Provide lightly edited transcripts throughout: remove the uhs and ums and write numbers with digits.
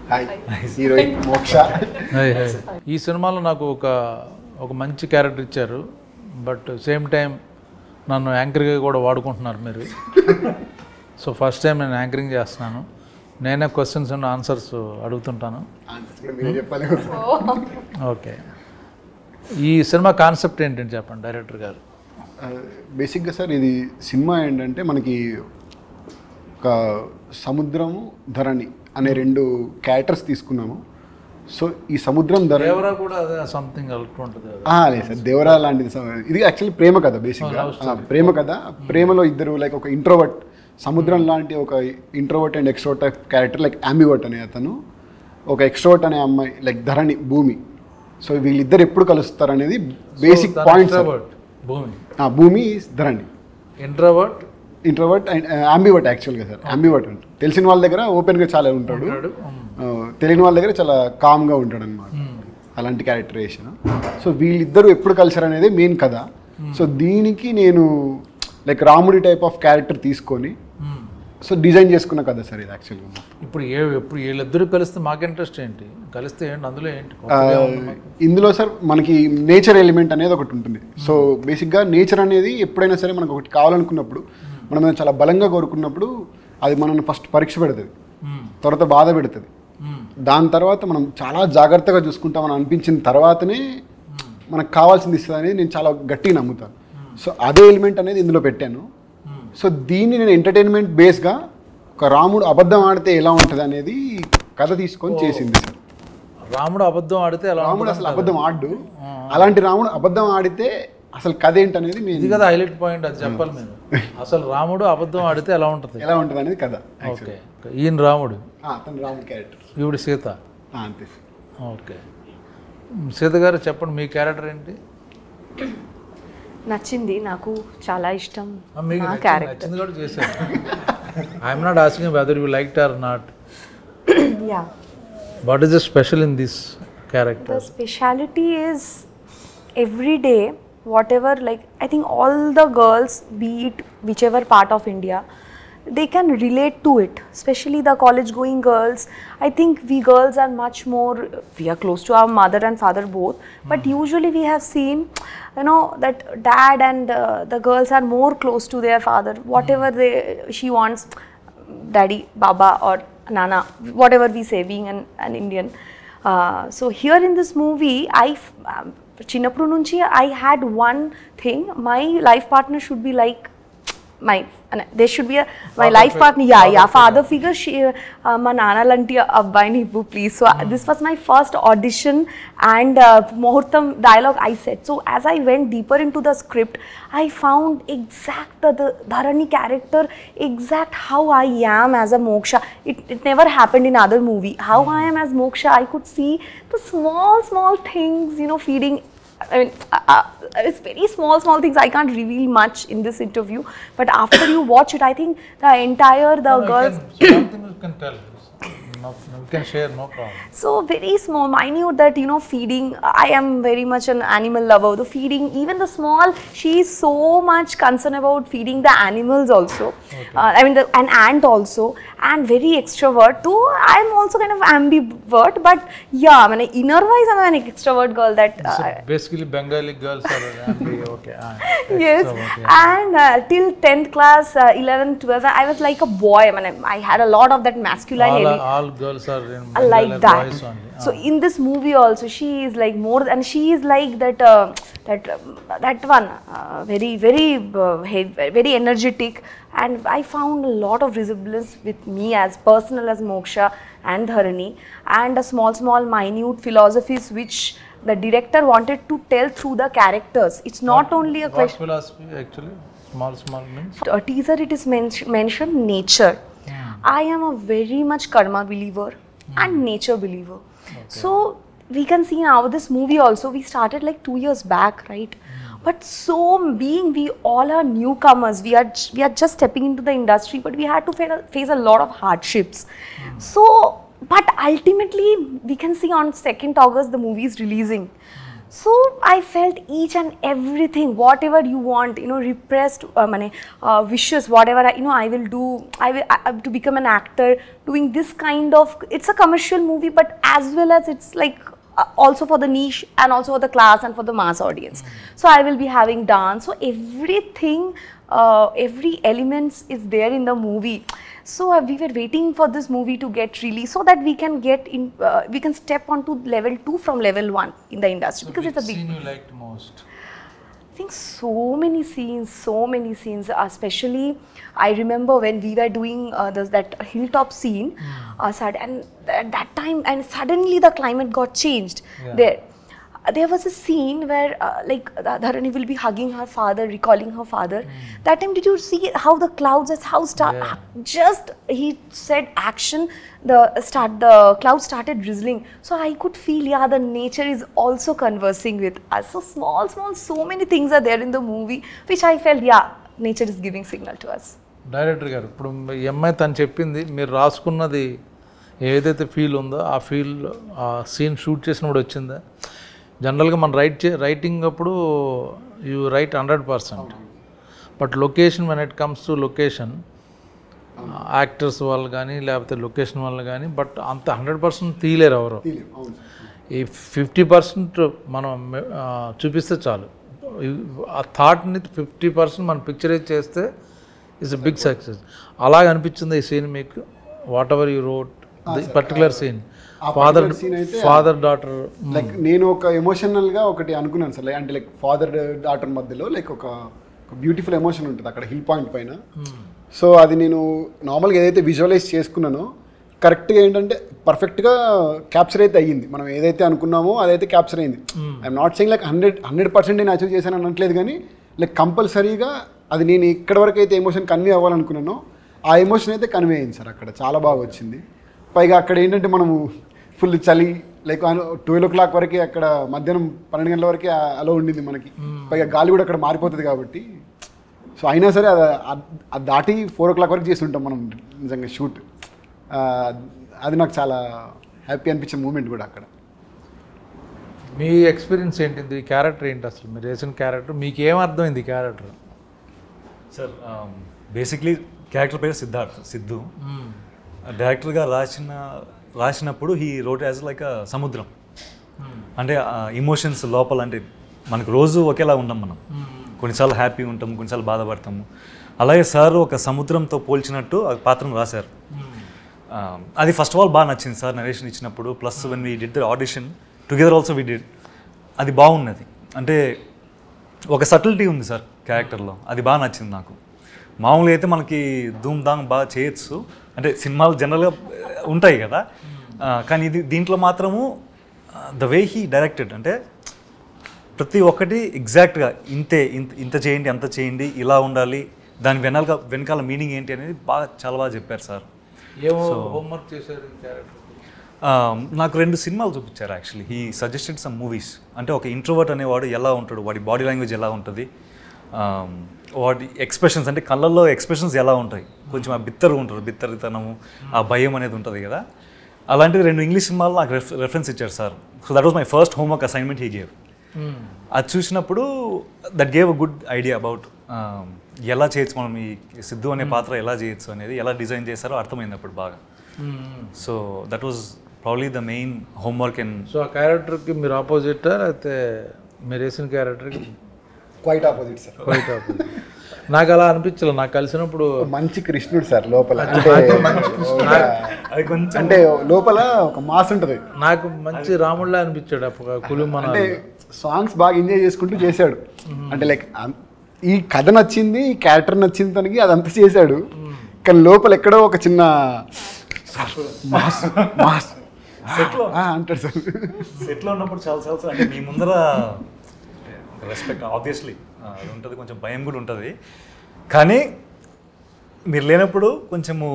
Hi heroine మోక్ష. ఈ సినిమాలో నాకు ఒక మంచి క్యారెక్టర్ ఇచ్చారు, బట్ సేమ్ టైం నన్ను యాంకర్గా కూడా వాడుకుంటున్నారు మీరు. సో ఫస్ట్ టైం నేను యాంకరింగ్ చేస్తున్నాను, నేనే క్వశ్చన్స్ అండ్ ఆన్సర్స్ అడుగుతుంటాను. ఓకే, ఈ సినిమా కాన్సెప్ట్ ఏంటంటే చెప్పండి డైరెక్టర్ గారు. బేసిక్గా సార్ ఇది సినిమా ఏంటంటే మనకి ఒక సముద్రము ధరణి అనే రెండు క్యారెక్టర్స్ తీసుకున్నాము. సో ఈ సముద్రం ధరణి దేవరా కూడా అదే సంథింగ్ ఉంటుంది కదా? లేదు సార్, దేవరా లాంటిది. ఇది యాక్చువల్లీ ప్రేమ కథ. బేసిక్గా ప్రేమ కథ. ప్రేమలో ఇద్దరు లైక్ ఒక ఇంట్రోవర్ట్, సముద్రం లాంటి ఒక introvert and extrovert type character, like ambivert అనే అతను, ఒక ఎక్స్ట్రోవర్ట్ అనే అమ్మాయి, లైక్ ధరణి భూమి. సో వీళ్ళిద్దరు ఎప్పుడు కలుస్తారు అనేది బేసిక్ పాయింట్. భూమి ధరణి ఇంట్రోవర్ట్ అండ్ అంబివర్ట్ యాక్చువల్గా సార్. అంబివర్ట్ అంటే తెలిసిన వాళ్ళ దగ్గర ఓపెన్గా చాలా ఉంటాడు, తెలియని వాళ్ళ దగ్గర చాలా కామ్గా ఉంటాడు అనమాట. అలాంటి క్యారెక్టరైజేషన్. సో వీళ్ళిద్దరూ ఎప్పుడు కలిసారు అనేది మెయిన్ కథ. సో దీనికి నేను లైక్ రాముడి టైప్ ఆఫ్ క్యారెక్టర్ తీసుకొని సో డిజైన్ చేసుకున్న కథ సార్ ఇది యాక్చువల్గా. ఇప్పుడు వీళ్ళిద్దరు కలిస్తే మాకు ఇంట్రెస్ట్ ఏంటి? కలిస్తే ఏంటి అందులో ఏంటి? ఇందులో సార్ మనకి నేచర్ ఎలిమెంట్ అనేది ఒకటి ఉంటుంది. సో బేసిక్గా నేచర్ అనేది ఎప్పుడైనా సరే మనకు ఒకటి కావాలనుకున్నప్పుడు, మనం చాలా బలంగా కోరుకున్నప్పుడు అది మనల్ని ఫస్ట్ పరీక్ష పెడుతుంది, తర్వాత బాధ పెడుతుంది. దాని తర్వాత మనం చాలా జాగ్రత్తగా చూసుకుంటామని అనిపించిన తర్వాతనే మనకు కావాల్సింది ఇస్తుంది అనేది నేను చాలా గట్టిగా నమ్ముతాను. సో అదే ఎలిమెంట్ అనేది ఇందులో పెట్టాను. సో దీన్ని నేను ఎంటర్టైన్మెంట్ బేస్గా ఒక రాముడు అబద్ధం ఆడితే ఎలా ఉంటుంది అనేది కథ తీసుకొని చేసింది సార్. రాముడు అబద్ధం ఆడితే రాముడు అసలు అబద్ధం ఆడు, అలాంటి రాముడు అబద్ధం ఆడితే అసలు కథ ఏంటనేది ఇది కదా హైలైట్ పాయింట్. అది చెప్పాలి మీరు. అసలు రాముడు అబద్ధం ఆడితే ఎలా ఉంటుంది అనేది కథ. ఓకే, ఈయన రాముడు, అతను రాముడు క్యారెక్టర్, ఈవిడ సీత. అంతే. ఓకే, సీత గారు చెప్పండి మీ క్యారెక్టర్ ఏంటి? నచ్చింది, నాకు చాలా ఇష్టం నా క్యారెక్టర్. నచ్చింది కూడా చేశారు. I'm not asking whether you liked or not. Yeah, what is the special in this character? The speciality is every day whatever, like I think all the girls, be it whichever part of India, they can relate to it, especially the college going girls. I think we girls are much more, we are close to our mother and father both, but usually we have seen, you know, that dad and the girls are more close to their father. Whatever she wants, daddy, baba or nana, whatever we say, being an Indian. So here in this movie, చిన్నప్పుడు నుంచి I had one thing, my life partner should be like there should be my life partner, father figure. మా నాన్న లాంటి అబ్బాయిని ఇవ్వు please. So this was my first audition and ముహూర్తం dialogue I said. So as I went deeper into the script, I found exact the Dharani character, exact how I am as a Moksha. It never happened in other movie. How I am as Moksha, I could see the small things, you know, feeding. I mean, it's very small things. I can't reveal much in this interview, but after you watch it, I think the entire girls. Something you can tell. You can share, no problem. So very small, minute, that, you know, feeding. I am very much an animal lover. The feeding, even the small, she is so much concerned about feeding the animals also. Okay. I mean, an ant also, and very extrovert too. I am also kind of ambivert, but yeah, I mean, inner wise, I am an extrovert girl. That basically Bengali girls are ambi. Okay. Yes, yeah. And till 10th class, 11th, 12th, I was like a boy. I mean, I had a lot of that masculine. All girls are in like that. Boys only. So in this movie also, she is like more, and she is like that one, very energetic, and I found a lot of resemblance with me as personal as Moksha and Dharani, and a small minute philosophies which the director wanted to tell through the characters. It's not only a question. What philosophy actually? Small means? A teaser, it is mentioned nature. I am a very much karma believer and nature believer. Okay. So we can see now this movie also, we started like 2 years back, right? But so being we all are newcomers, we are just stepping into the industry, but we had to face a lot of hardships. So, but ultimately we can see on 2nd August the movie is releasing. So I felt each and everything, whatever you want, repressed wishes, whatever I will do. I to become an actor, doing this kind of. It's a commercial movie, but as well as it's like also for the niche and also for the class and for the mass audience. So I will be having dance. So everything, every elements is there in the movie. So we were waiting for this movie to get released so that we can get in, we can step onto level 2 from level 1 in the industry, because it's a big. Scene you liked most? I think so many scenes, especially I remember when we were doing that hilltop scene, and at that time, and suddenly the climate got changed. There was a scene where Dharani will be hugging her father, recalling her father. That time, did you see how the clouds, just he said action, the clouds started drizzling. So I could feel, the nature is also conversing with us. So small, so many things are there in the movie, which I felt, nature is giving signal to us. Director గారు, ఇప్పుడు ఈ అమ్మాయి తను చెప్పింది, మీరు రాసుకున్నది ఏదైతే feel ఉందో ఆ ఫీల్ ఆ సీన్ షూట్ చేసినప్పుడు వచ్చిందా? జనరల్గా మనం రైటింగ్ అప్పుడు you right 100%, but location when it comes to location, actors వాళ్ళు కానీ లేకపోతే లొకేషన్ వాళ్ళు కానీ, బట్ అంత 100% తీయలేరు ఎవరు. ఈ 50% మనం చూపిస్తే చాలు. ఆ థాట్ని 50% మనం పిక్చరైజ్ చేస్తే ఇట్స్ ఎ బిగ్ సక్సెస్. అలాగ అనిపించింది ఈ సీన్ మీకు? Whatever you wrote particular scene, father daughter, like నేను ఒక ఎమోషనల్గా ఒకటి అనుకున్నాను సార్, అంటే లైక్ ఫాదర్ డాటర్ మధ్యలో లైక్ ఒక బ్యూటిఫుల్ ఎమోషన్ ఉంటుంది అక్కడ హిల్ పాయింట్ పైన. సో అది నేను నార్మల్గా ఏదైతే విజువలైజ్ చేసుకున్నానో కరెక్ట్గా ఏంటంటే పర్ఫెక్ట్గా క్యాప్చర్ అయితే అయ్యింది. మనం ఏదైతే అనుకున్నామో అదైతే క్యాప్చర్ అయింది. ఐఎమ్ నాట్ సెయింగ్ లైక్ 100% నేను అచీవ్ చేశాను అనట్లేదు, కానీ లైక్ కంపల్సరీగా అది నేను ఎక్కడి వరకు అయితే ఎమోషన్ కన్వే అవ్వాలనుకున్నానో ఆ ఎమోషన్ అయితే కన్వే అయింది సార్. అక్కడ చాలా బాగా వచ్చింది. పైగా అక్కడ ఏంటంటే మనము ఫుల్ చలి, లైక్ 12 o'clock వరకే, అక్కడ మధ్యాహ్నం 12 గంటల వరకే అలో ఉండింది మనకి. పైగా గాలి కూడా అక్కడ మారిపోతుంది కాబట్టి, సో అయినా సరే అది దాటి 4 o'clock వరకు చేస్తుంటాం మనం నిజంగా షూట్. అది నాకు చాలా హ్యాపీ అనిపించిన మూమెంట్ కూడా అక్కడ. మీ ఎక్స్పీరియన్స్ ఏంటి? ఈ క్యారెక్టర్ ఏంటి అసలు? మీరు వేసిన క్యారెక్టర్ మీకు ఏమర్థమైంది ఈ క్యారెక్టర్? సార్ బేసిక్లీ క్యారెక్టర్ పేరు సిద్ధు. డైరెక్టర్గా రాసినప్పుడు హీ రోట్ యాజ్ లైక్ సముద్రం. అంటే ఇమోషన్స్ లోపల, అంటే మనకు రోజు ఒకేలా ఉండం మనం. కొన్నిసార్లు హ్యాపీ ఉంటాము, కొన్నిసార్లు బాధపడతాము. అలాగే సార్ ఒక సముద్రంతో పోల్చినట్టు ఆ పాత్రను రాశారు. అది ఫస్ట్ ఆఫ్ ఆల్ బాగా నచ్చింది సార్ నరేషన్ ఇచ్చినప్పుడు. Plus when we did the audition together also we did, అది బాగున్నది. అంటే ఒక సటిల్టీ ఉంది సార్ క్యారెక్టర్లో, అది బాగా నచ్చింది నాకు. మామూలుగా అయితే మనకి ధూమ్ ధామ్ బాగా చేయొచ్చు, అంటే సినిమాలు జనరల్గా ఉంటాయి కదా, కానీ దీంట్లో మాత్రము ద వే హీ డైరెక్టెడ్, అంటే ప్రతి ఒక్కటి ఎగ్జాక్ట్గా ఇంత చేయండి, అంత చేయండి, ఇలా ఉండాలి, దాని వెనకాల మీనింగ్ ఏంటి అనేది చాలా బాగా చెప్పారు సార్. హోంవర్క్ చేశారు క్యారెక్టర్? నాకు 2 సినిమాలు చూపించారు actually. He suggested some movies. అంటే ఒక ఇంట్రోవర్ట్ అనేవాడు ఎలా ఉంటాడు, వాడి బాడీ లాంగ్వేజ్ ఎలా ఉంటుంది, వాడి ఎక్స్ప్రెషన్స్, అంటే కళ్ళల్లో ఎక్స్ప్రెషన్స్ ఎలా ఉంటాయి, కొంచెం ఆ బిత్తరితనము, ఆ భయం అనేది ఉంటుంది కదా. అలాంటివి 2 ఇంగ్లీష్ సినిమాలు నాకు రెఫరెన్స్ ఇచ్చారు sir. So that was my first homework assignment he gave. అది చూసినప్పుడు that gave a good idea about ఎలా చేయొచ్చు మనం, ఈ సిద్ధు అనే పాత్ర ఎలా చేయొచ్చు అనేది, ఎలా డిజైన్ చేశారో అర్థమైంది అప్పుడు బాగా. So that was probably the main homework. And so ఆ క్యారెక్టర్కి మీరు ఆపోజిటా లేకపోతే మీరు వేసిన క్యారెక్టర్కి? Quite opposite sir. Quite opposite. నాకు అలా అనిపించలేదు. నాకు కలిసినప్పుడు మంచి కృష్ణుడు సార్ లోపల, అంటే లోపల ఒక మాస్ ఉంటుంది. నాకు మంచి రాముడిలా అనిపించాడు. అంటే సాంగ్స్ బాగా ఎంజాయ్ చేసుకుంటూ చేశాడు. అంటే లైక్ ఈ కథ నచ్చింది, ఈ క్యారెక్టర్ నచ్చింది తనకి, అదంతా చేశాడు. కానీ లోపల ఎక్కడో ఒక చిన్న మాస్ అంటాడు సార్. సెట్లో ఉన్నప్పుడు చాలా అంటే మీ ముందర రెస్పెక్ట్ ఆబ్వియస్లీ అది ఉంటుంది, కొంచెం భయం కూడా ఉంటుంది. కానీ మీరు లేనప్పుడు కొంచెము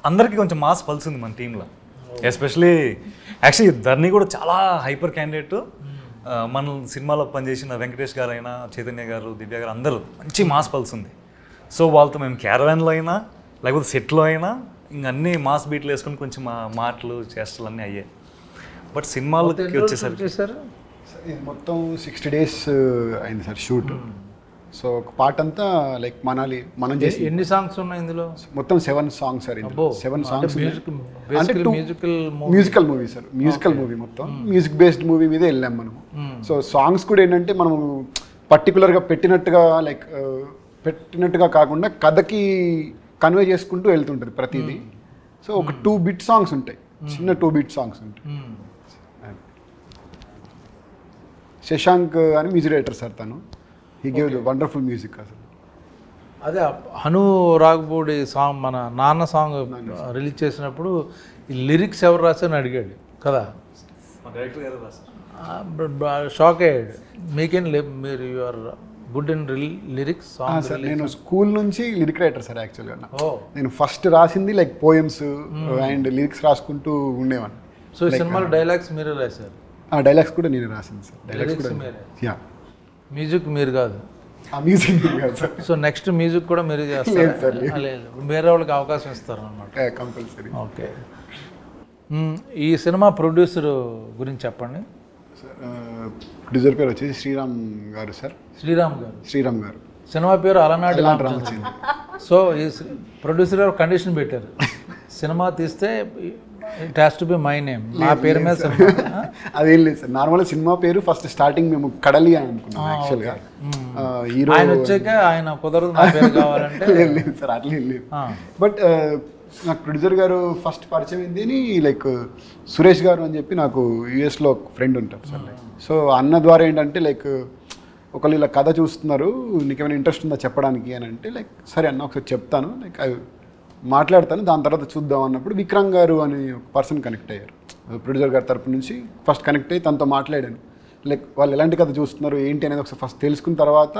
అందరికీ కొంచెం మాస్ పల్సింది మన టీంలో. ఎస్పెషలీ యాక్చువల్లీ ధర్ని కూడా చాలా హైపర్ క్యాండిడేట్. మన సినిమాలో పనిచేసిన వెంకటేష్ గారు అయినా, చైతన్య గారు, దివ్య గారు అందరూ మంచి మాస్ పల్సింది. సో వాళ్ళతో మేము క్యారవాన్లో అయినా లేకపోతే సెట్లో అయినా ఇంక అన్నీ మాస్ బీట్లు వేసుకొని కొంచెం మాటలు చేష్టలు అన్నీ అయ్యాయి. బట్ సినిమాలకి వచ్చేసరికి ఇది మొత్తం 60 days అయింది సార్ షూట్. సో ఒక పార్ట్ అంతా లైక్ మనాలి మనం చేసి ఎన్ని సాంగ్స్ ఉన్నాయి ఇందులో? మొత్తం 7 songs సార్. అబ్బో, 7 songs అంటే musical movie sir. Musical movie మొత్తం మ్యూజిక్ బేస్డ్ మూవీ మీదే వెళ్ళాం మనము. సో సాంగ్స్ కూడా ఏంటంటే మనము పర్టికులర్గా పెట్టినట్టుగా కాకుండా కథకి కన్వే చేసుకుంటూ వెళ్తుంటుంది ప్రతిదీ. సో ఒక 2 bit సాంగ్స్ ఉంటాయి, చిన్న 2 bit సాంగ్స్ ఉంటాయి. శశాంక్ అని మ్యూజిక్ డైరెక్టర్ సార్, తను he gave the wonderful music అసలు. అదే హను రాఘపూడి సాంగ్, మన నాన్న సాంగ్ రిలీజ్ చేసినప్పుడు ఈ లిరిక్స్ ఎవరు రాశారని అడిగాడు కదా, డైరెక్టర్ గారు రాశారు. షాక్ అయ్యాడు. మీకేం మీరు you're good in lyrics song? Sir నేను స్కూల్ నుంచి లిరిక్ రైటర్ సార్ యాక్చువల్గా. నేను ఫస్ట్ రాసింది లైక్ పోయమ్స్ అండ్ లిరిక్స్ రాసుకుంటూ ఉండేవాడిని. సో ఈ సినిమాలో డైలాగ్స్ మీరే రాశారు? డైలాగ్స్ కూడా నేను రాసింది సార్. డైలాగ్స్ కూడా యా. మ్యూజిక్ మీరు కాదు? మ్యూజిక్ కాదు సార్. సో నెక్స్ట్ మ్యూజిక్ కూడా మీరు చేస్తారు? లేదు, వేరే వాళ్ళకి అవకాశం ఇస్తారు అన్నమాట. కంపల్సరీ. ఓకే. ఈ సినిమా ప్రొడ్యూసర్ గురించి చెప్పండి. ప్రొడ్యూసర్ పేరు వచ్చేసి శ్రీరామ్ గారు సార్. శ్రీరామ్ గారు. సినిమా పేరు అలనాటి రామచంద్ర. సో ఈ ప్రొడ్యూసర్ గారు కండిషన్ పెట్టారు, సినిమా తీస్తే it has to be my name, నా పేరు మీద సినిమా. అదేం లేదు సార్, నార్మల్గా సినిమా పేరు ఫస్ట్ స్టార్టింగ్ మేము కడలి అని అనుకున్నాం యాక్చువల్గా. హీరో ఆయన వచ్చాక ఆయన కుదరదు నా పేరు కావాలంటే. లేదు సార్, అట్లా లేదు. బట్ నాకు ప్రొడ్యూసర్ గారు ఫస్ట్ పరిచయం ఏంది అని లైక్ సురేష్ గారు అని చెప్పి నాకు యూఎస్లో ఒక ఫ్రెండ్ ఉంటారు సార్. సో అన్న ద్వారా ఏంటంటే లైక్ ఒకళ్ళు ఇలా కథ చూస్తున్నారు, నీకేమైనా ఇంట్రెస్ట్ ఉందా చెప్పడానికి అని అంటే లైక్ సరే అన్న ఒకసారి చెప్తాను, లైక్ అవి మాట్లాడతాను, దాని తర్వాత చూద్దాం అన్నప్పుడు విక్రమ్ గారు అని ఒక పర్సన్ కనెక్ట్ అయ్యారు ప్రొడ్యూసర్ గారి తరపు నుంచి. ఫస్ట్ కనెక్ట్ అయ్యి తనతో మాట్లాడాను, లైక్ వాళ్ళు ఎలాంటి కథ చూస్తున్నారు ఏంటి అనేది ఒకసారి ఫస్ట్ తెలుసుకున్న తర్వాత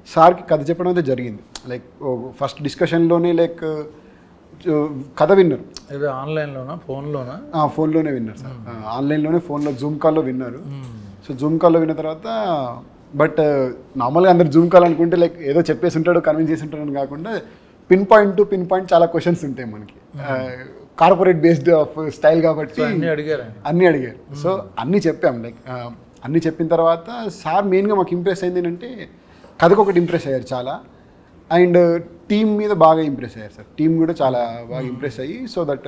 సార్కి కథ చెప్పడం అయితే జరిగింది. లైక్ ఫస్ట్ డిస్కషన్లోనే లైక్ కథ విన్నారు. ఇది ఆన్లైన్లోనా ఫోన్లోనా? ఫోన్లోనే విన్నారు సార్, ఆన్లైన్లోనే ఫోన్లో జూమ్ కాల్లో విన్నారు. సో జూమ్ కాల్లో విన్న తర్వాత బట్ నార్మల్గా అందరు జూమ్ కాల్ అనుకుంటే లైక్ ఏదో చెప్పేసి ఉంటాడు, కన్విన్స్ చేసి ఉంటాడు అని కాకుండా పిన్ పాయింట్ చాలా క్వశ్చన్స్ ఉంటాయి మనకి. కార్పొరేట్ బేస్డ్ ఆఫ్ స్టైల్ కాబట్టి అన్నీ అడిగారు. సో అన్నీ చెప్పాం. లైక్ అన్నీ చెప్పిన తర్వాత సార్ మెయిన్గా మాకు ఇంప్రెస్ అయింది ఏంటంటే కథకు ఒకటి ఇంప్రెస్ అయ్యారు చాలా, అండ్ టీమ్ మీద బాగా ఇంప్రెస్ అయ్యారు సార్. టీం కూడా చాలా బాగా ఇంప్రెస్ అయ్యి సో దట్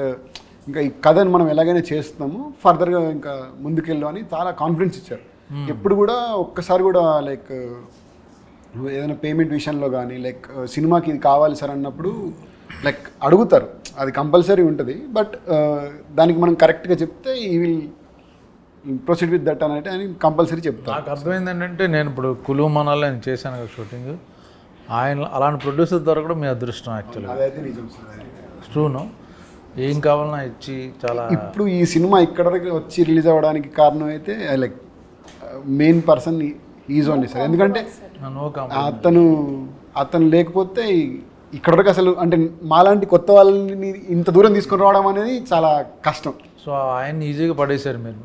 ఇంకా ఈ కథను మనం ఎలాగైనా చేస్తున్నాము, ఫర్దర్గా ఇంకా ముందుకెళ్ళు అని చాలా కాన్ఫిడెన్స్ ఇచ్చారు. ఎప్పుడు కూడా ఒక్కసారి కూడా లైక్ ఏదైనా పేమెంట్ విషయంలో కానీ లైక్ సినిమాకి ఇది కావాలి సార్ అన్నప్పుడు లైక్ అడుగుతారు, అది కంపల్సరీ ఉంటుంది. బట్ దానికి మనం కరెక్ట్గా చెప్తే ఈ విల్ ప్రొసీడ్ విత్ దట్ అనేది అని కంపల్సరీ చెప్తాను. నాకు అర్థమైంది ఏంటంటే నేను ఇప్పుడు కులు మనాలి నేను చేశాను కదా షూటింగ్, ఆయన అలాంటి ప్రొడ్యూసర్ దొరకడం మీ అదృష్టం యాక్చువల్గా. అదైతే నిజం సార్. ట్రూను, ఏం కావాలన్నా ఇచ్చి చాలా. ఇప్పుడు ఈ సినిమా ఇక్కడ దగ్గర వచ్చి రిలీజ్ అవ్వడానికి కారణం అయితే like main person is only sir. ఎందుకంటే అతను లేకపోతే ఇక్కడ వరకు అసలు అంటే మాలాంటి కొత్త వాళ్ళని ఇంత దూరం తీసుకొని రావడం అనేది చాలా కష్టం. సో ఆయన ఈజీగా పడేశారు మీరు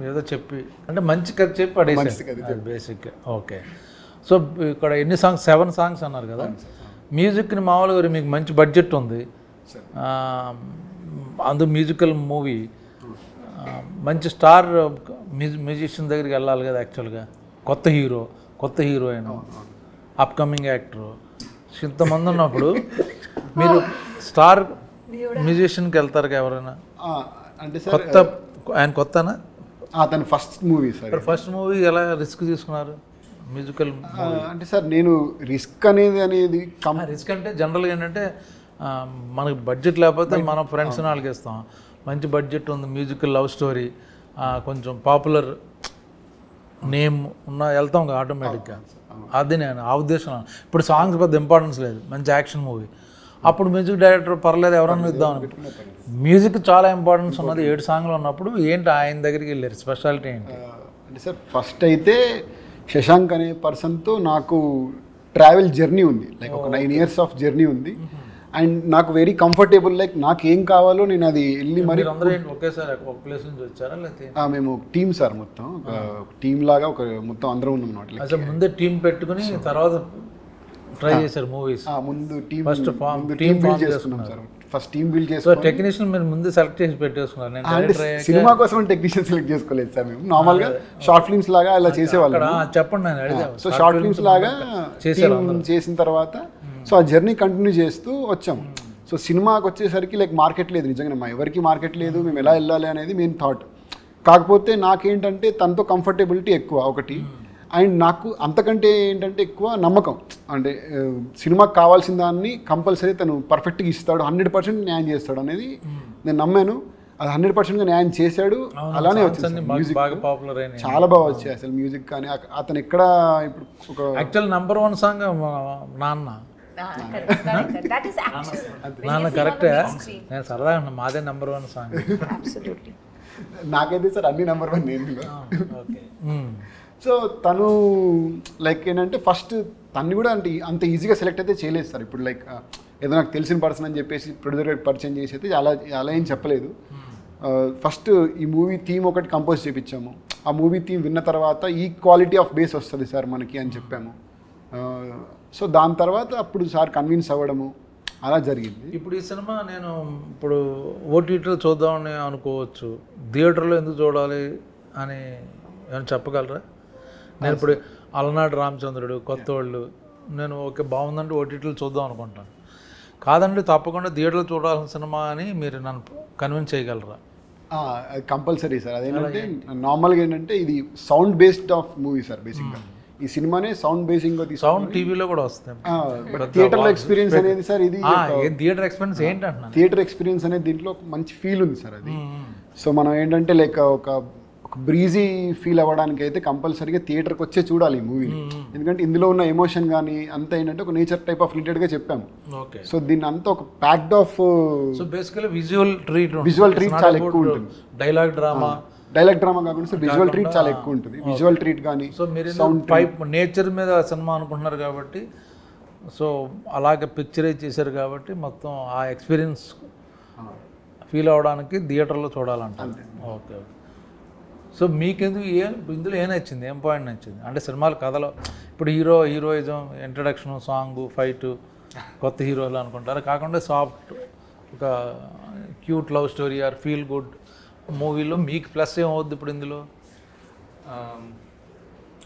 ఏదో చెప్పి, అంటే మంచి కథ చెప్పి పడేసారు బేసిక్గా. ఓకే. సో ఇక్కడ ఎన్ని సాంగ్స్? 7 songs అన్నారు కదా. మ్యూజిక్ని మామూలుగా మీకు మంచి బడ్జెట్ ఉంది, అందు మ్యూజికల్ మూవీ, మంచి స్టార్ మ్యూజిషియన్ దగ్గరికి వెళ్ళాలి కదా యాక్చువల్గా. కొత్త హీరో, కొత్త హీరోయిన్, అప్కమింగ్ యాక్టర్, ఇంతమంది ఉన్నప్పుడు మీరు స్టార్ మ్యూజిషియన్కి వెళ్తారు ఎవరైనా? అంటే కొత్త, ఆయన కొత్తనా? అతను first movie sir. First movie ఎలా రిస్క్ తీసుకున్నారు మ్యూజికల్? అంటే సార్ నేను రిస్క్ అనేది రిస్క్ అంటే జనరల్గా ఏంటంటే మనకి బడ్జెట్ లేకపోతే మన ఫ్రెండ్స్ వాళ్ళకి ఇస్తాం, మంచి బడ్జెట్ ఉంది, మ్యూజికల్ లవ్ స్టోరీ, కొంచెం పాపులర్ నేమ్ ఉన్న వెళ్తాం కదా ఆటోమేటిక్గా. అది నేను ఆ ఉద్దేశం. ఇప్పుడు సాంగ్స్ పెద్ద ఇంపార్టెన్స్ లేదు, మంచి యాక్షన్ మూవీ, అప్పుడు మ్యూజిక్ డైరెక్టర్ పర్లేదు ఎవరన్నా ఇద్దాం. మ్యూజిక్ చాలా ఇంపార్టెన్స్ ఉన్నది. 7 songs ఉన్నప్పుడు ఏంటి ఆయన దగ్గరికి వెళ్ళారు? స్పెషాలిటీ ఏంటి? అంటే సార్ ఫస్ట్ అయితే శశాంక్ అనే పర్సన్తో నాకు ట్రావెల్ జర్నీ ఉంది, లైక్ ఒక 9 years ఆఫ్ జర్నీ ఉంది. అండ్ నాకు వెరీ కంఫర్టబుల్, లైక్ నాకు ఏం కావాలో నేను అది వెళ్ళి మరి. ఒకేసారి ఒక ప్లేస్ నుంచి వచ్చారా లేకపోతే? మేము టీమ్ సార్, మొత్తం ఒక టీమ్ లాగా ఒక మొత్తం అందరం ఉన్నాం అన్నమాట. అసలు ముందే టీం పెట్టుకుని తర్వాత ట్రై చేశారు మూవీస్? ముందు టీమ్ ఫస్ట్ టీమ్ బిల్డ్ చేసుకున్నాం sir. First team build so చేసుకొని టెక్నీషియన్ మీరు ముందు సెలెక్ట్ చేసి పెట్టేసుకున్నారు. నేను అంటే డైరెక్టర్ అయ్యాక సినిమా కోసం టెక్నీషియన్ సెలెక్ట్ చేసుకోలేదు సార్ మేము. నార్మల్గా షార్ట్ ఫిల్మ్స్ లాగా అలా చేసేవాళ్ళం. అక్కడ చెప్పండి, నేను అడిగా. సో షార్ట్ ఫిల్మ్స్ లాగా చేశారు team చేసిన తర్వాత సో ఆ జర్నీ కంటిన్యూ చేస్తూ వచ్చాం. సో సినిమాకి వచ్చేసరికి లైక్ మార్కెట్ లేదు, నిజంగా మా ఎవరికి మార్కెట్ లేదు, మేము ఎలా వెళ్ళాలి అనేది మెయిన్ థాట్. కాకపోతే నాకేంటంటే తనతో కంఫర్టబిలిటీ ఎక్కువ ఒకటి, అండ్ నాకు అంతకంటే ఏంటంటే ఎక్కువ నమ్మకం. అంటే సినిమాకి కావాల్సిన దాన్ని కంపల్సరీ తను పర్ఫెక్ట్గా ఇస్తాడు, 100% న్యాయం చేస్తాడు అనేది నేను నమ్మాను. అది 100%గా న్యాయం చేశాడు. అలానే వచ్చింది మ్యూజిక్ బాగా పాపులర్ అయినాయి, చాలా బాగా వచ్చాయి అసలు మ్యూజిక్. కానీ అతను ఎక్కడ ఇప్పుడు ఒక యాక్చువల్ నెంబర్ 1 సాంగ్ నాన్న. That is actually నాన్న కరెక్టే, నేను సరదాగా ఉన్నా, మాదే నెంబర్ 1 సాంగ్. absolutely. నాకైతే సార్ అన్ని నెంబర్ 1 నేను. ఓకే. సో తను లైక్ ఏంటంటే ఫస్ట్ తను కూడా అంటే అంత ఈజీగా సెలెక్ట్ అయితే చేయలేదు సార్. ఇప్పుడు లైక్ ఏదో నాకు తెలిసిన పర్సన్ అని చెప్పేసి ప్రొడ్యూసర్ పరిచయం చేసి అయితే అలా ఏం చెప్పలేదు. ఫస్ట్ ఈ మూవీ థీమ్ ఒకటి కంపోజ్ చేయించాము. ఆ మూవీ థీమ్ విన్న తర్వాత ఈ క్వాలిటీ ఆఫ్ బేస్ వస్తుంది సార్ మనకి అని చెప్పాము. సో దాని తర్వాత అప్పుడు సార్ కన్విన్స్ అవ్వడము అలా జరిగింది. ఇప్పుడు ఈ సినిమా నేను ఇప్పుడు ఓటీటీలో చూద్దామని అనుకోవచ్చు, థియేటర్లో ఎందుకు చూడాలి అని ఏమైనా చెప్పగలరా? నేను ఇప్పుడు అలనాడు రామచంద్రుడు, కొత్త వాళ్ళు, నేను ఓకే బాగుందంటే ఓటీటీలో చూద్దాం అనుకుంటాను. కాదండి తప్పకుండా థియేటర్లో చూడాల్సిన సినిమా అని మీరు నన్ను కన్విన్స్ చేయగలరా? Compulsory sir. అదేంటంటే నార్మల్గా ఏంటంటే ఇది sound based of movie sir. బేసిక్గా ఈ సినిమానే సౌండ్ బేసింగ్ సౌండ్ టీవీలో కూడా వస్తాయి. థియేటర్లో ఎక్స్పీరియన్స్ అనేది సార్ ఇది థియేటర్ ఎక్స్పీరియన్స్ ఏంటంటున్నాను, థియేటర్ ఎక్స్పీరియన్స్ అనేది దీంట్లో మంచి ఫీల్ ఉంది సార్ అది. సో మనం ఏంటంటే లైక్ ఒక బ్రీజీ ఫీల్ అవ్వడానికి అయితే కంపల్సరీగా థియేటర్కి వచ్చే చూడాలి ఈ మూవీని. ఎందుకంటే ఇందులో ఉన్న ఎమోషన్ కానీ అంతా ఏంటంటే ఒక నేచర్ టైప్ ఆఫ్ రిలేటెడ్గా చెప్పాము. ఓకే. సో దీన్ని అంతా ఒక packed of so basically visual treat చాలా ఎక్కువ ఉంటుంది. డైలాగ్ డ్రామా కాకుండా విజువల్ ట్రీట్ చాలా ఎక్కువ ఉంటుంది. విజువల్ ట్రీట్ కానీ సో మీరు నేచర్ మీద సినిమా అనుకుంటున్నారు కాబట్టి, సో అలాగే పిక్చరైజ్ చేశారు కాబట్టి మొత్తం ఆ ఎక్స్పీరియన్స్ ఫీల్ అవ్వడానికి థియేటర్లో చూడాలంటారు. ఓకే. సో మీకెందుకు ఇందులో ఏం నచ్చింది, ఏం పాయింట్ నచ్చింది? అంటే సినిమాల కథలో ఇప్పుడు హీరోయిజం, ఇంట్రడక్షన్, సాంగ్, ఫైట్, కొత్త హీరోలు అనుకుంటారు, కాకుండా సాఫ్ట్ ఒక cute love story or feel good మూవీలో మీకు ప్లస్ ఏమవుద్ది ఇప్పుడు ఇందులో?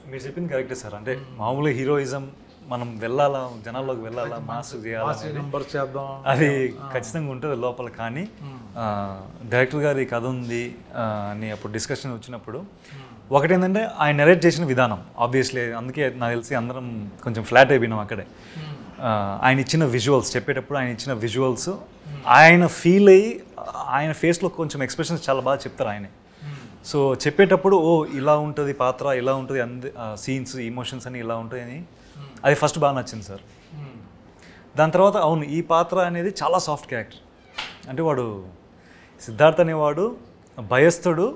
మీరు చెప్పింది కరెక్టే సార్. అంటే మామూలుగా హీరోయిజం మనం వెళ్ళాలా, జనాల్లోకి వెళ్ళాలా, మాస్ చేద్దాం, అది ఖచ్చితంగా ఉంటుంది లోపల. కానీ డైరెక్టర్ గారి కథ ఉంది అని అప్పుడు డిస్కషన్ వచ్చినప్పుడు ఒకటేంటంటే ఆయన నెరేట్ చేసిన విధానం, ఆబ్వియస్లీ అందుకే నాకు తెలిసి అందరం కొంచెం ఫ్లాట్ అయిపోయినాం అక్కడే. ఆయన ఇచ్చిన విజువల్స్ చెప్పేటప్పుడు ఆయన ఇచ్చిన విజువల్స్ ఆయన ఫీల్ అయ్యి ఆయన ఫేస్లో కొంచెం ఎక్స్ప్రెషన్స్ చాలా బాగా చెప్తారు ఆయనే. సో చెప్పేటప్పుడు ఓ ఇలా ఉంటుంది పాత్ర, ఇలా ఉంటుంది, సీన్స్, ఇమోషన్స్ అని ఇలా ఉంటాయి అని అది ఫస్ట్ బాగా నచ్చింది సార్. దాని తర్వాత అవును ఈ పాత్ర అనేది చాలా సాఫ్ట్ క్యారెక్టర్. అంటే వాడు సిద్ధార్థ్ అనేవాడు భయస్థుడు,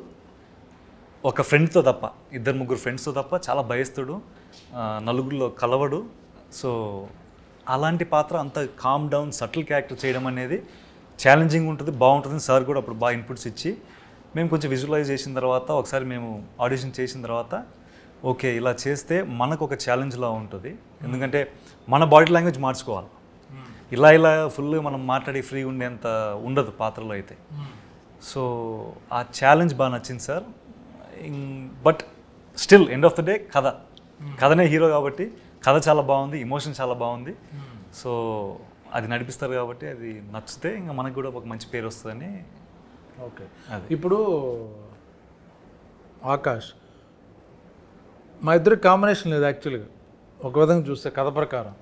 ఒక ఫ్రెండ్తో తప్ప, 2-3 ఫ్రెండ్స్తో తప్ప చాలా భయస్థుడు, నలుగురిలో కలవడు. సో అలాంటి పాత్ర అంత కామ్ డౌన్ సటిల్ క్యారెక్టర్ చేయడం అనేది ఛాలెంజింగ్ ఉంటుంది, బాగుంటుంది. సార్ కూడా అప్పుడు బాగా ఇన్పుట్స్ ఇచ్చి మేము కొంచెం విజువలైజ్ చేసిన తర్వాత, ఒకసారి మేము ఆడిషన్ చేసిన తర్వాత ఓకే ఇలా చేస్తే మనకు ఒక ఛాలెంజ్లా ఉంటుంది. ఎందుకంటే మన బాడీ లాంగ్వేజ్ మార్చుకోవాలి, ఇలా ఫుల్ మనం మాట్లాడి ఫ్రీ ఉండేంత ఉండదు పాత్రలో అయితే. సో ఆ ఛాలెంజ్ బాగా నచ్చింది sir. But still end of the day కథనే హీరో కాబట్టి కథ చాలా బాగుంది, ఇమోషన్ చాలా బాగుంది. సో అది నడిపిస్తారు కాబట్టి అది నచ్చితే ఇంకా మనకు కూడా ఒక మంచి పేరు వస్తుందని. ఓకే. ఇప్పుడు ఆకాష్, మా ఇద్దరు కాంబినేషన్ లేదు యాక్చువల్గా, ఒక విధంగా చూస్తే కథ ప్రకారం.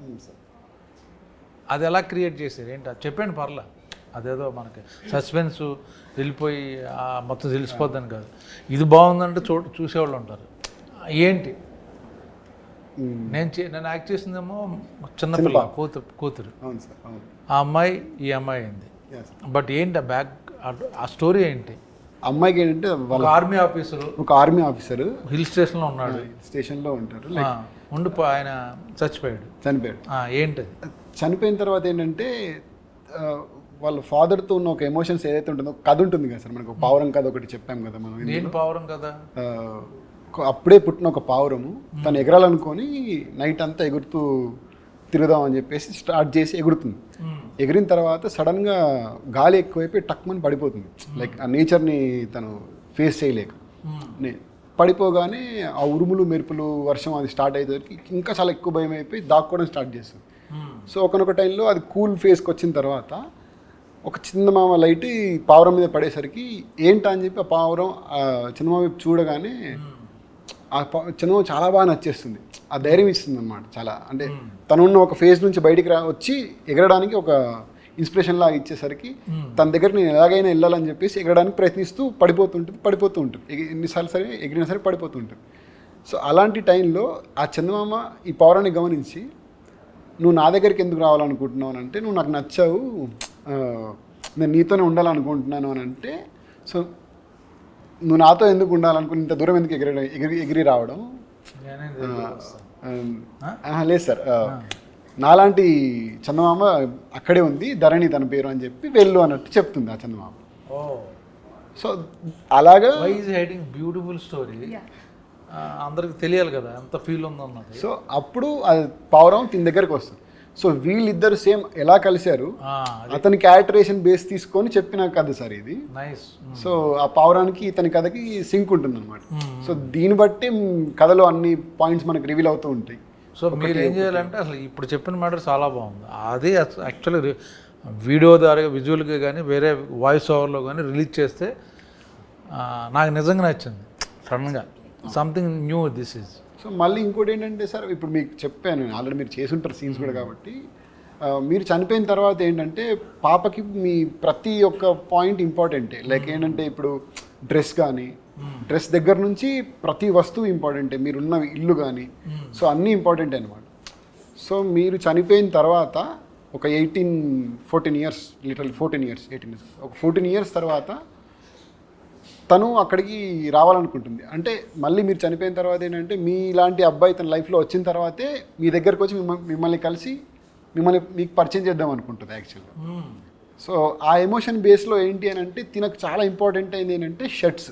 అది ఎలా క్రియేట్ చేశారు ఏంటి అది చెప్పండి, పర్లే. అదేదో మనకి సస్పెన్స్ వెళ్ళిపోయి మొత్తం తెలిసిపోద్దని కాదు, ఇది బాగుందంటే చూసేవాళ్ళు ఉంటారు. ఏంటి నేను యాక్ట్ చేసిందేమో చిన్నపిల్ల కూతురు, ఆ అమ్మాయి ఈ అమ్మాయి అయింది. బట్ ఏంటి ఆ స్టోరీ ఏంటి? అమ్మాయికి ఏంటంటే ఒక ఆర్మీ ఆఫీసరు హిల్ స్టేషన్లో ఉన్నాడు, స్టేషన్లో ఉంటారు, ఆయన చనిపోయాడు. ఏంటి చనిపోయిన తర్వాత ఏంటంటే వాళ్ళ ఫాదర్తో ఉన్న ఒక ఎమోషన్స్ ఏదైతే ఉంటుందో కథ ఉంటుంది కదా సార్. మనకు పావురం కథ ఒకటి చెప్పాం కదా మనం. ఏంటి పావురం కదా? అప్పుడే పుట్టిన ఒక పావురము తను ఎగరాలనుకొని నైట్ అంతా ఎగురుతూ తిరుగుదాం అని చెప్పేసి స్టార్ట్ చేసి ఎగురుతుంది. ఎగిరిన తర్వాత సడన్గా గాలి ఎక్కువైపోయి టక్మని పడిపోతుంది. లైక్ ఆ నేచర్ని తను ఫేస్ చేయలేక పడిపోగానే ఆ ఉరుములు మెరుపులు వర్షం అది స్టార్ట్ అయ్యేసరికి ఇంకా చాలా ఎక్కువ భయం అయిపోయి దాక్కోవడం స్టార్ట్ చేస్తుంది. సో ఒకనొక టైంలో అది కూల్ ఫేస్కి వచ్చిన తర్వాత ఒక చందమామ లైట్ ఈ పావురం మీద పడేసరికి ఏంటా అని చెప్పి ఆ పావురం చందమామ వైపు చూడగానే ఆ చందమామ చాలా బాగా నచ్చేస్తుంది. ఆ ధైర్యం ఇస్తుంది అనమాట చాలా. అంటే తనున్న ఒక ఫేజ్ నుంచి బయటికి వచ్చి ఎగరడానికి ఒక ఇన్స్పిరేషన్ లాగా ఇచ్చేసరికి తన దగ్గర నేను ఎలాగైనా వెళ్ళాలని చెప్పేసి ఎగరడానికి ప్రయత్నిస్తూ పడిపోతూ ఉంటుంది. ఎన్నిసార్లు సరే ఎగిరినా సరే పడిపోతూ ఉంటుంది. సో అలాంటి టైంలో ఆ చందమామ ఈ పౌరాన్ని గమనించి నువ్వు నా దగ్గరికి ఎందుకు రావాలనుకుంటున్నావు అని అంటే, నువ్వు నాకు నచ్చావు, నేను నీతోనే ఉండాలనుకుంటున్నాను అని అంటే, సో నువ్వు నాతో ఎందుకు ఉండాలనుకుని ఇంత దూరం ఎందుకు ఎగిరి రావడం లేదు సార్, నాలాంటి చందమామ అక్కడే ఉంది, ధరణి తన పేరు అని చెప్పి వెళ్ళు అన్నట్టు చెప్తుంది ఆ చందమామ. సో అలాగా బ్యూటిఫుల్ స్టోరీ అందరికి తెలియాలి కదా ఎంత ఫీల్ ఉందో అన్నది. సో అప్పుడు అది పావురం తిన దగ్గరకు వస్తుంది. సో వీళ్ళిద్దరు సేమ్ ఎలా కలిశారు అతని క్యారెక్టరేషన్ బేస్ తీసుకొని చెప్పిన కథ సార్ ఇది. నైస్. సో ఆ పావురానికి ఇతని కథకి సింక్ ఉంటుంది అనమాట. సో దీన్ని బట్టి కథలో అన్ని పాయింట్స్ మనకు రివీల్ అవుతూ ఉంటాయి. సో మీరు ఏం చేయాలంటే అసలు ఇప్పుడు చెప్పిన మ్యాటర్ చాలా బాగుంది. అది యాక్చువల్లీ వీడియో ద్వారా విజువల్గా కానీ వేరే వాయిస్ ఓవర్లో కానీ రిలీజ్ చేస్తే నాకు నిజంగా నచ్చింది. సడన్గా something new this is. So మళ్ళీ ఇంకోటి ఏంటంటే సార్, ఇప్పుడు మీకు చెప్పాను ఆల్రెడీ, మీరు చేసుంటారు సీన్స్ కూడా కాబట్టి, మీరు చనిపోయిన తర్వాత ఏంటంటే పాపకి మీ ప్రతి ఒక్క పాయింట్ ఇంపార్టెంటే. లైక్ ఏంటంటే ఇప్పుడు డ్రెస్ కానీ, డ్రెస్ దగ్గర నుంచి ప్రతి వస్తువు ఇంపార్టెంటే, మీరున్న ఇల్లు కానీ, సో అన్నీ ఇంపార్టెంటే అనమాట. సో మీరు చనిపోయిన తర్వాత ఒక 14 ఇయర్స్ లిటరల్ 14 ఇయర్స్ ఒక 14 ఇయర్స్ తర్వాత తను అక్కడికి రావాలనుకుంటుంది. అంటే మళ్ళీ మీరు చనిపోయిన తర్వాత ఏంటంటే మీలాంటి అబ్బాయి తన లైఫ్లో వచ్చిన తర్వాతే మీ దగ్గరకు వచ్చి మిమ్మల్ని కలిసి మీకు పరిచయం చేద్దాం అనుకుంటుంది యాక్చువల్గా. సో ఆ ఎమోషన్ బేస్లో ఏంటి అని అంటే తినకు చాలా ఇంపార్టెంట్ అయింది ఏంటంటే షర్ట్స్,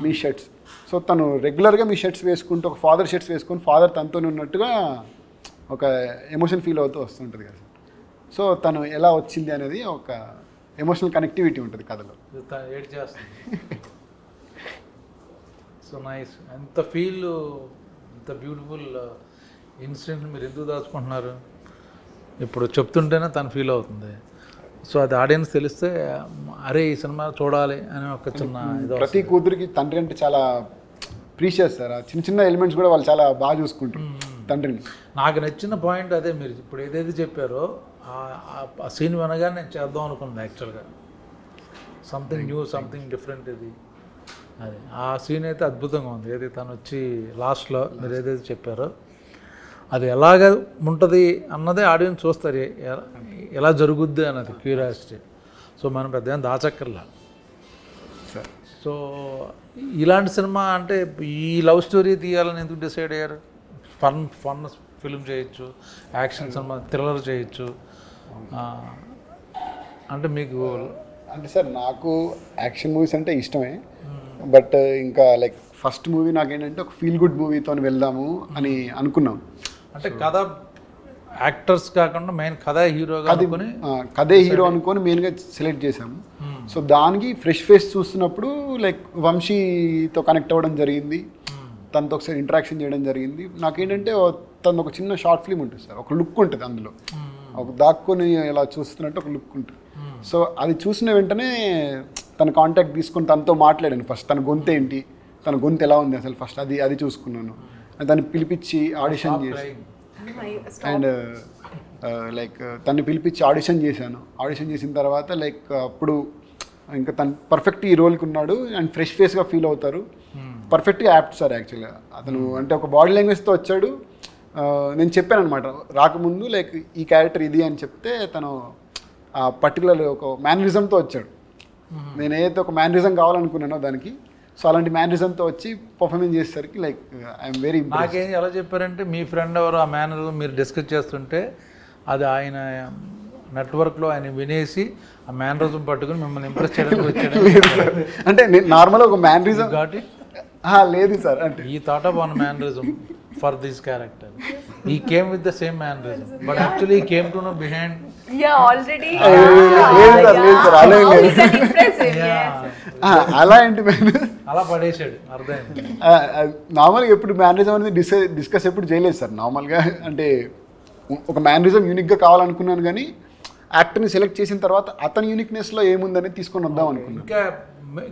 మీ షర్ట్స్. సో తను రెగ్యులర్గా మీ షర్ట్స్ వేసుకుంటూ ఒక ఫాదర్ షర్ట్స్ వేసుకొని ఫాదర్ తనతో ఉన్నట్టుగా ఒక ఎమోషన్ ఫీల్ అవుతూ వస్తుంటుంది కదా. సో తను ఎలా వచ్చింది అనేది ఒక ఎమోషనల్ కనెక్టివిటీ ఉంటుంది కథలో. ఏడ్ చేస్తుంది. So nice. ఎంత ఫీల్, ఎంత బ్యూటిఫుల్ ఇన్సిడెంట్ మీరు ఎందుకు దాచుకుంటున్నారు ఇప్పుడు చెప్తుంటేనే తను ఫీల్ అవుతుంది. సో అది ఆడియన్స్ తెలిస్తే అరే ఈ సినిమా చూడాలి అని ఒక చిన్న ప్రతి కూతురికి తండ్రి అంటే చాలా ప్రీషియస్ సార్. చిన్న చిన్న ఎలిమెంట్స్ కూడా వాళ్ళు చాలా బాగా చూసుకుంటారు తండ్రిని. నాకు నచ్చిన పాయింట్ అదే, మీరు ఇప్పుడు ఏదైతే చెప్పారో ఆ సీన్ వినగానే నేను చేద్దాం అనుకున్నాను యాక్చువల్గా. సంథింగ్ న్యూ, సంథింగ్ డిఫరెంట్ ఇది. అది ఆ సీన్ అయితే అద్భుతంగా ఉంది. ఏదైతే తను వచ్చి లాస్ట్లో మీరు ఏదైతే చెప్పారో అది ఎలాగ ఉంటుంది అన్నదే ఆడియన్స్ చూస్తారు, ఎలా జరుగుద్ది అన్నది క్యూరియాసిటీ. సో మనం పెద్ద ఏం దాచక్కర్లా. సో ఇలాంటి సినిమా అంటే ఈ లవ్ స్టోరీ తీయాలని ఎందుకు డిసైడ్ అయ్యారు? ఫన్ ఫిల్మ్ చేయొచ్చు, యాక్షన్ సినిమా, థ్రిల్లర్ చేయొచ్చు. అంటే మీకు అంటే సార్ నాకు యాక్షన్ మూవీస్ అంటే ఇష్టమే, బట్ ఇంకా లైక్ ఫస్ట్ మూవీ నాకేంటంటే ఒక ఫీల్ గుడ్ మూవీతో వెళ్దాము అని అనుకున్నాం. అంటే కథ యాక్టర్స్ కాకుండా మెయిన్ కథే హీరో అనుకొని మెయిన్గా సెలెక్ట్ చేసాము. సో దానికి ఫ్రెష్ ఫేస్ చూస్తున్నప్పుడు లైక్ వంశీతో కనెక్ట్ అవ్వడం జరిగింది, తనతో ఒకసారి ఇంటరాక్షన్ చేయడం జరిగింది. నాకేంటంటే తను ఒక చిన్న షార్ట్ ఫిల్మ్ ఉంటుంది సార్, ఒక లుక్ ఉంటుంది అందులో, ఒక దాక్కుని ఇలా చూస్తున్నట్టు ఒక లుక్ ఉంటుంది. సో అది చూసిన వెంటనే తన కాంటాక్ట్ తీసుకొని తనతో మాట్లాడాను. ఫస్ట్ తన గొంతు ఏంటి, తన గొంతు ఎలా ఉంది అసలు ఫస్ట్ అది చూసుకున్నాను. దాన్ని పిలిపించి ఆడిషన్ చేసి అండ్ లైక్ తను పిలిపించి ఆడిషన్ చేశాను. ఆడిషన్ చేసిన తర్వాత లైక్ అప్పుడు ఇంకా తను పర్ఫెక్ట్ ఈ రోల్కి ఉన్నాడు అండ్ ఫ్రెష్ ఫేస్గా ఫీల్ అవుతారు. పర్ఫెక్ట్గా యాప్ట్ సార్ యాక్చువల్గా అతను. అంటే ఒక బాడీ లాంగ్వేజ్తో వచ్చాడు. నేను చెప్పాను అనమాట రాకముందు లైక్ ఈ క్యారెక్టర్ ఇది అని చెప్తే తను పర్టికులర్ ఒక మేనరిజంతో వచ్చాడు. నేను ఏదైతే ఒక మేనరిజం కావాలనుకున్నానో దానికి, సో అలాంటి మేనరిజంతో వచ్చి పర్ఫార్మెన్స్ చేసేసరికి లైక్ ఐఎమ్ వెరీ ఇంప్రెస్డ్. నాకేం ఎలా చెప్పారంటే మీ ఫ్రెండ్ ఎవరు ఆ మేనరిజం మీరు డిస్కస్ చేస్తుంటే అది ఆయన నెట్వర్క్లో ఆయన వినేసి ఆ మేనరిజం పట్టుకుని మిమ్మల్ని ఇంప్రెస్ చేయడానికి వచ్చాడు. అంటే నేను నార్మల్ ఒక మేనరిజం కాబట్టి లేదు సార్, అంటే ఈ thought of one mannerism for this character. ఈ came with the same mannerism but actually ఈ came to know behind Yeah, already. లేదు సార్, లేదు సార్, అలా ఏం Oh, లేదు. he can impress him, yes. అలా ఏంటి మ్యాన్, అలా పడేసాడు, అర్థమైంది. నార్మల్గా ఎప్పుడు మేనరిజం అనేది డిస్కస్ ఎప్పుడు చేయలేదు సార్. నార్మల్గా అంటే ఒక మేనరిజం యూనిక్గా కావాలనుకున్నాను, కానీ యాక్టర్ని సెలెక్ట్ చేసిన తర్వాత అతని యూనిక్నెస్లో ఏముందని తీసుకొని వద్దాం అనుకున్నాను.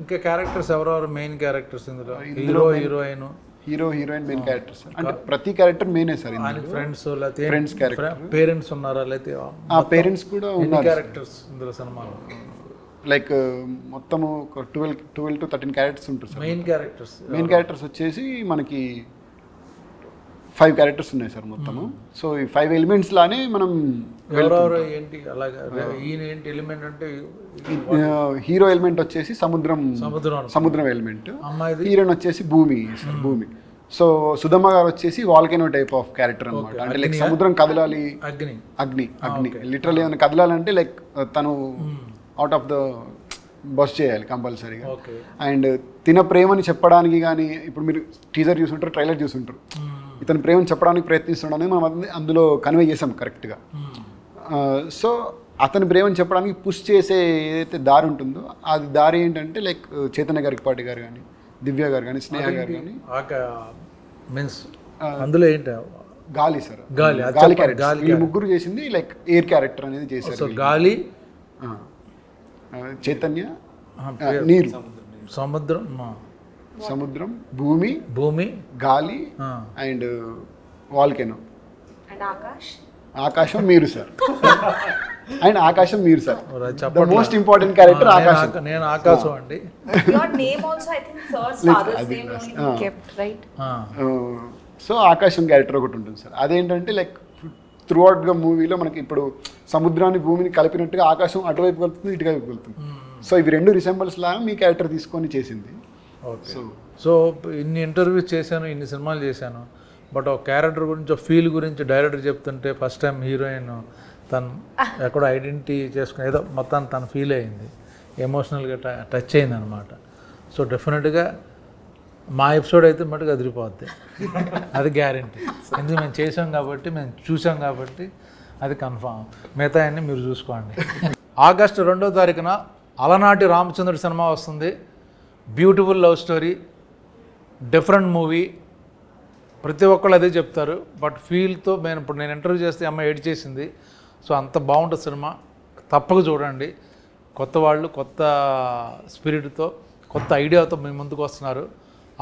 ఇంకా క్యారెక్టర్స్ ఎవరెవరు మెయిన్ క్యారెక్టర్స్ ఇందులో? Hero, heroine, heroine main character sir. అంటే ప్రతి క్యారెక్టర్ మెయినే సార్. ఆయన ఫ్రెండ్స్, లేకపోతే ఫ్రెండ్స్ క్యారెక్టర్, పేరెంట్స్ ఉన్నారా, లేకపోతే పేరెంట్స్ కూడా ఉన్నారు. క్యారెక్టర్స్ ఇందులో సినిమాలో లైక్ మొత్తము 12 to 13 క్యారెక్టర్స్ ఉంటారు సార్. మెయిన్ క్యారెక్టర్స్ వచ్చేసి మనకి 5 క్యారెక్టర్స్ ఉన్నాయి సార్ మొత్తము. సో ఈ 5 ఎలిమెంట్స్ లానే మనం ఎవరెవరు ఏంటి అలాగా? ఈయన ఏంటి ఎలిమెంట్ అంటే? హీరో ఎలిమెంట్ వచ్చేసి సముద్రం ఎలిమెంట్, హీరోయిన్ వచ్చేసి భూమి సార్, భూమి. సో సుధమ్మ గారు వచ్చేసి వాల్కెనో టైప్ ఆఫ్ క్యారెక్టర్ అనమాట. అంటే లైక్ సముద్రం కదలాలి, అగ్ని లిటరల్లీ ఏమైనా కదలాలంటే లైక్ తను అవుట్ ఆఫ్ ద బస్ చేయాలి కంపల్సరీగా. అండ్ తిన ప్రేమని చెప్పడానికి కానీ, ఇప్పుడు మీరు టీజర్ చూసుంటారు, ట్రైలర్ చూసుంటారు, ఇతని ప్రేమను చెప్పడానికి ప్రయత్నిస్తున్నాడని మనం అందులో కన్వే చేసాం కరెక్ట్గా. సో అతని ప్రేమను చెప్పడానికి పుష్ చేసే ఏదైతే దారి ఉంటుందో అది దారి ఏంటంటే లైక్ చైతన్య గరికపాటి గారు కానీ, దివ్య గారు కానీ, స్నేహ గారు కానీ. మీన్స్ అందులో ఏంటి? గాలి సార్, గాలి క్యారెక్టర్. వీళ్ళు ముగ్గురు చేసింది లైక్ ఎయిర్ క్యారెక్టర్ అనేది చేశారు. గాలి, చైతన్య, నీరు, సముద్రం, భూమి, గాలి అండ్ వాల్కెనో, ఆకాశం మీరు సార్. అండ్ ఆకాశం మీరు sir. The most important character ఆకాశం. నేను ఆకాశం అండి. Your name also, I think sir's father's name only kept, right? So ఆకాశం క్యారెక్టర్ ఒకటి ఉంటుంది సార్. అదేంటంటే లైక్ త్రూ అవుట్గా మూవీలో మనకి ఇప్పుడు సముద్రాన్ని భూమిని కలిపినట్టుగా ఆకాశం అటువైపు వెళ్తుంది, ఇటువైపు వెళ్తుంది. సో ఇవి రెండు రిసెంబల్స్ లాగా మీ క్యారెక్టర్ తీసుకొని చేసింది. సో ఇన్ని ఇంటర్వ్యూస్ చేశాను, ఇన్ని సినిమాలు చేశాను, బట్ ఒక క్యారెక్టర్ గురించి, ఒక ఫీల్ గురించి డైరెక్టర్ చెప్తుంటే ఫస్ట్ టైం హీరోయిన్ తను ఎక్కడో ఐడెంటిటీ చేసుకుని ఏదో మొత్తాన్ని తను ఫీల్ అయింది, ఎమోషనల్గా టచ్ అయింది అనమాట. సో డెఫినెట్గా మా ఎపిసోడ్ అయితే మటుకు అదిరిపోద్ది, అది గ్యారంటీ. ఎందుకు మేము చేసాం కాబట్టి, మేము చూసాం కాబట్టి అది కన్ఫామ్. మిగతా అన్నీ మీరు చూసుకోండి. ఆగస్టు 2వ తారీఖున అలనాటి రామచంద్రుడి సినిమా వస్తుంది. Beautiful love story, different movie. ప్రతి ఒక్కళ్ళు అదే చెప్తారు, బట్ ఫీల్తో ఇప్పుడు నేను ఇంటర్వ్యూ చేస్తే అమ్మాయి ఎడ్ చేసింది. సో అంత బాగుంటుంది సినిమా, తప్పక చూడండి. కొత్త వాళ్ళు కొత్త స్పిరిట్తో, కొత్త ఐడియాతో మీ ముందుకు వస్తున్నారు.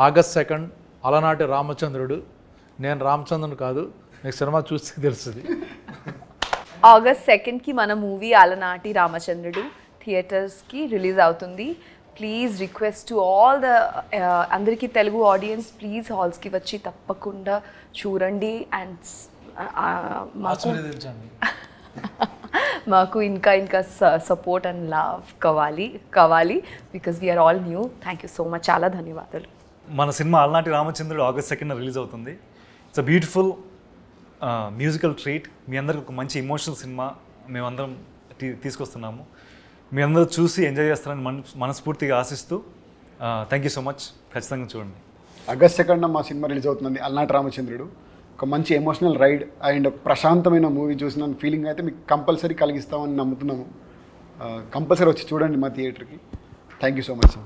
ఆగస్ట్ 2 అలనాటి రామచంద్రుడు. నేను రామచంద్రుడు కాదు, మీకు సినిమా చూస్తే తెలుస్తుంది. ఆగస్ట్ 2కి మన మూవీ అలనాటి రామచంద్రుడు థియేటర్స్కి రిలీజ్ అవుతుంది. Please request to all the అందరికీ తెలుగు ఆడియన్స్, ప్లీజ్ హాల్స్కి వచ్చి తప్పకుండా చూడండి. అండ్ మాకు ఇంకా సపోర్ట్ అండ్ లవ్ కావాలి because we are all new. Thank you so much, చాలా ధన్యవాదాలు. మన cinema Alanati Ramachandrudu August 2 release అవుతుంది. It's a beautiful musical treat. మీ అందరికి ఒక మంచి ఎమోషనల్ సినిమా మేమందరం తీసుకొస్తున్నాము. మీ అందరూ చూసి ఎంజాయ్ చేస్తారని మనస్ఫూర్తిగా ఆశిస్తూ థ్యాంక్ యూ సో మచ్. ఖచ్చితంగా చూడండి. ఆగస్ట్ 2 మా సినిమా రిలీజ్ అవుతుంది, అలనాటి రామచంద్రుడు. ఒక మంచి ఎమోషనల్ రైడ్ అండ్ ప్రశాంతమైన మూవీ చూసిన ఫీలింగ్ అయితే మీకు కంపల్సరీ కలిగిస్తామని నమ్ముతున్నాము. కంపల్సరీ వచ్చి చూడండి మా థియేటర్కి. Thank you so much.